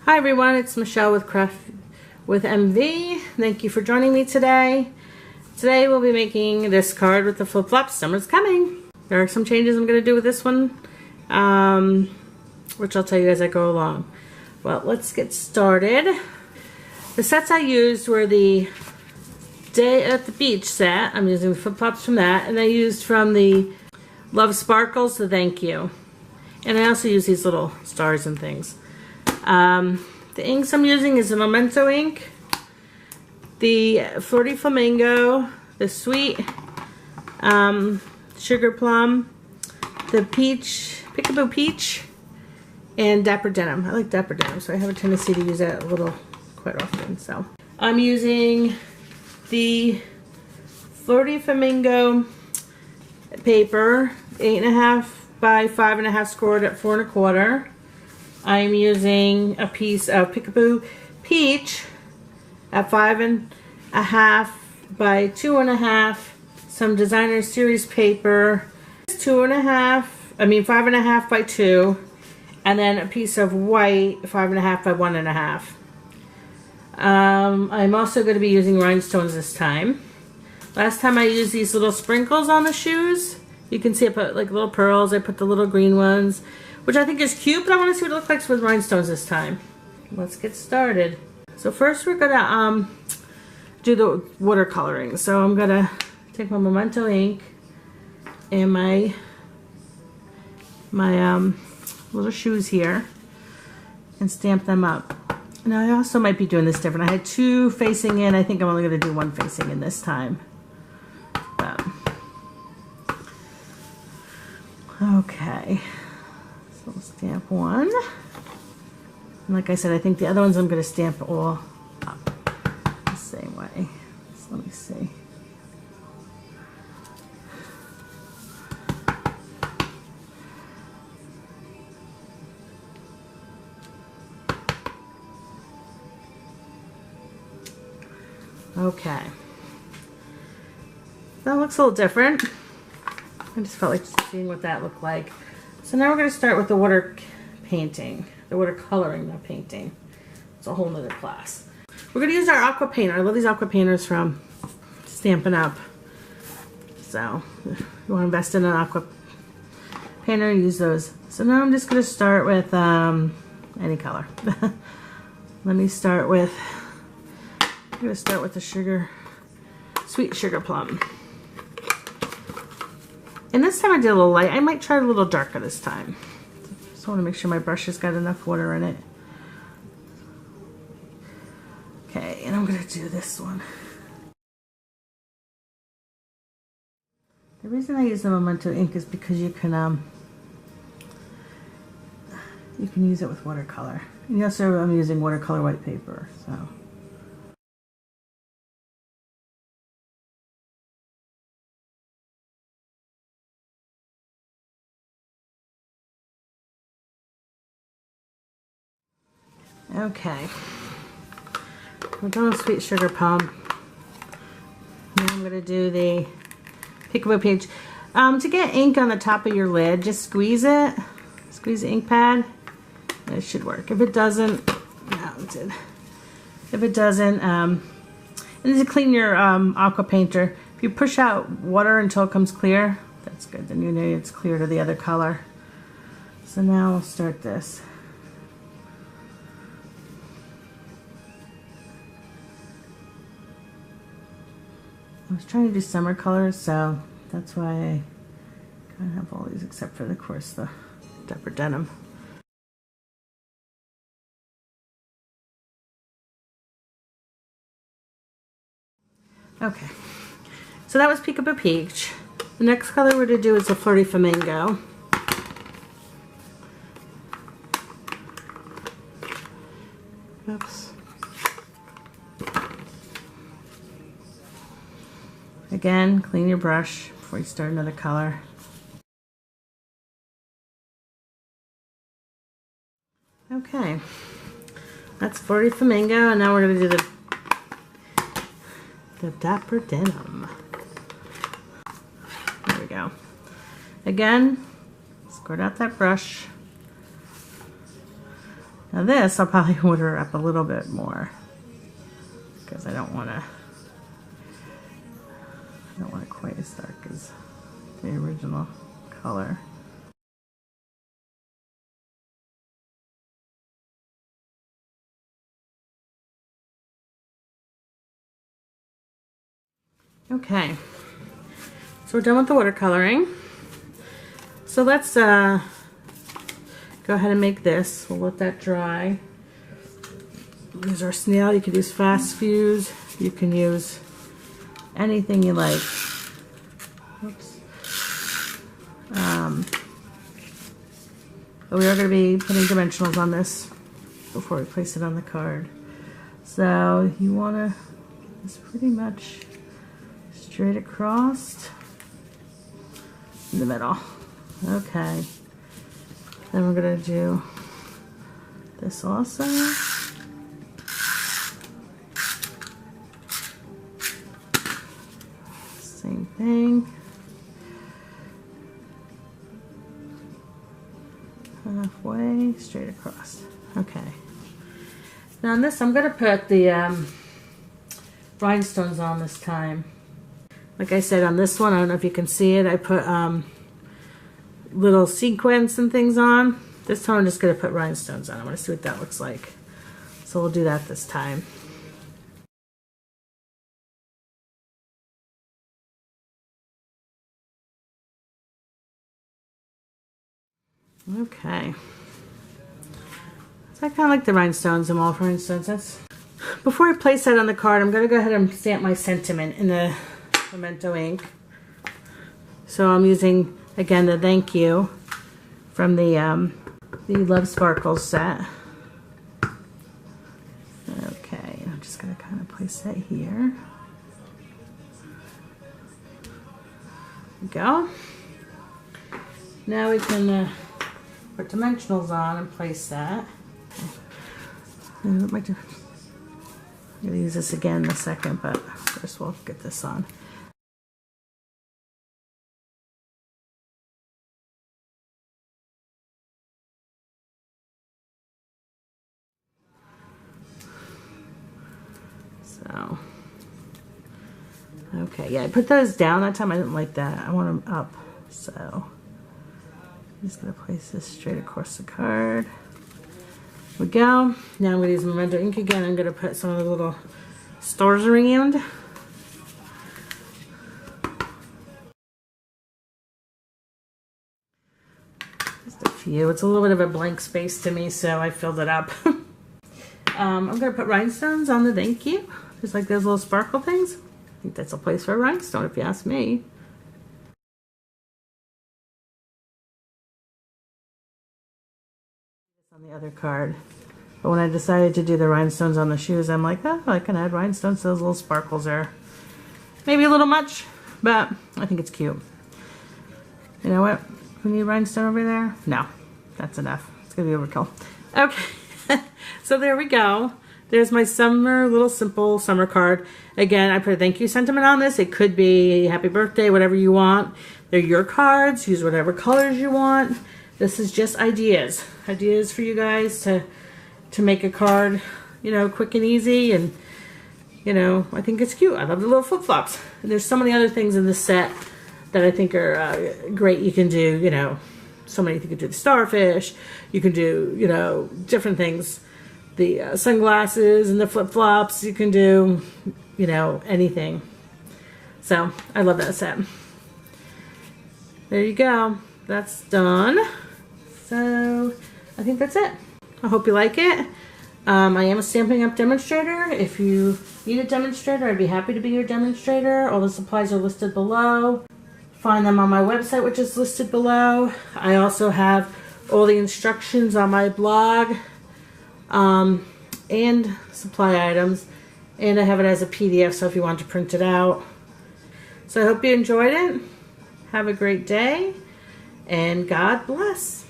Hi everyone, it's Michelle with Craft with MV. Thank you for joining me today. Today we'll be making this card with the flip-flops. Summer's coming. There are some changes I'm going to do with this one, which I'll tell you as I go along. Well, let's get started. The sets I used were the Day at the Beach set. I'm using the flip-flops from that, and I used from the Love Sparkles, the Thank You. And I also use these little stars and things. The inks I'm using is the Memento Ink, the Flirty Flamingo, the Sweet Sugarplum, the Peekaboo Peach, and Dapper Denim. I like Dapper Denim, so I have a tendency to use that a little quite often. So I'm using the Flirty Flamingo paper, 8.5 by 5.5 scored at 4 1/4. I'm using a piece of Peekaboo Peach at 5.5 by 2.5. Some designer series paper, 5.5 by 2, and then a piece of white, 5.5 by 1.5. I'm also going to be using rhinestones this time. Last time I used these little sprinkles on the shoes. You can see I put like little pearls. I put the little green ones, which I think is cute, but I want to see what it looks like with rhinestones this time. Let's get started. So first we're gonna do the watercoloring. So I'm gonna take my Memento ink and my little shoes here and stamp them up. Now I also might be doing this different. I had 2 facing in. I think I'm only gonna do 1 facing in this time. Okay. We'll stamp one. And like I said, I think the other ones I'm going to stamp all up the same way. So let me see. Okay. That looks a little different. I just felt like seeing what that looked like. So now we're going to start with the water painting, the watercoloring, not painting. It's a whole nother class. We're going to use our Aqua painter. I love these Aqua painters from Stampin Up. So if you want to invest in an Aqua painter, use those. So now I'm just going to start with any color. Let me start with, I'm going to start with the Sweet Sugarplum. And this time I did a little light. I might try a little darker this time. Just want to make sure my brush has got enough water in it. Okay, and I'm going to do this one. The reason I use the Memento ink is because you can use it with watercolor. And also I'm using watercolor white paper, so. Okay, we're done with Sweet Sugarplum. Now I'm going to do the Peekaboo Peach. To get ink on the top of your lid, just squeeze it. Squeeze the ink pad, and it should work. If it doesn't, no, it did. If it doesn't, and to clean your Aqua painter, if you push out water until it comes clear, that's good. Then you know it's clear to the other color. So now we'll start this. I was trying to do summer colors, so that's why I kind of have all these except for, of course, the Dapper Denim. Okay, so that was Peekaboo Peach. The next color we're going to do is the Flirty Flamingo. Oops. Again, clean your brush before you start another color. Okay, that's Flirty Flamingo, and now we're going to do the Dapper Denim. There we go. Again, squirt out that brush. Now this, I'll probably order up a little bit more because I don't want it quite as dark as the original color. Okay, so we're done with the watercoloring. So let's go ahead and make this. We'll let that dry. Use our snail. You can use fast fuse. You can use anything you like. Oops. But we are going to be putting dimensionals on this before we place it on the card. So you want to, it's pretty much straight across in the middle. Okay. Then we're going to do this also. Same thing. Halfway, straight across. Okay. Now on this, I'm going to put the rhinestones on this time. Like I said, on this one, I don't know if you can see it, I put little sequins and things on. This time I'm just going to put rhinestones on. I want to see what that looks like. So we'll do that this time. Okay. So I kind of like the rhinestones, the mauve rhinestones. Before I place that on the card, I'm going to go ahead and stamp my sentiment in the Memento ink. So I'm using, again, the thank you from the Love Sparkles set. Okay, I'm just going to kind of place that here. There we go. Now we can put dimensionals on and place that. I'm going to use this again in a second, but first we'll get this on. So, okay, yeah, I put those down that time. I didn't like that. I want them up. So, I'm just going to place this straight across the card. There we go. Now I'm going to use Memento ink again. I'm going to put some of the little stars around. Just a few. It's a little bit of a blank space to me, so I filled it up. I'm going to put rhinestones on the thank you. Just like those little sparkle things. I think that's a place for a rhinestone if you ask me. On the other card. But when I decided to do the rhinestones on the shoes, I'm like, oh, I can add rhinestones to those little sparkles there. Maybe a little much, but I think it's cute. You know what? We need rhinestone over there? No, that's enough. It's going to be overkill. Okay, so there we go. There's my summer, little simple summer card. Again, I put a thank you sentiment on this. It could be happy birthday, whatever you want. They're your cards. Use whatever colors you want. This is just ideas. Ideas for you guys to make a card, you know, quick and easy. And, you know, I think it's cute. I love the little flip-flops. And there's so many other things in this set that I think are great. You can do, you know, so many. You can do the starfish. You can do, you know, different things. The sunglasses and the flip-flops. You can do, you know, anything. So I love that set. There you go. That's done. So I think that's it. I hope you like it. I am a Stampin' Up demonstrator. If you need a demonstrator, I'd be happy to be your demonstrator. All the supplies are listed below. Find them on my website, which is listed below. I also have all the instructions on my blog and supply items. And I have it as a PDF, so if you want to print it out. So I hope you enjoyed it. Have a great day, and God bless.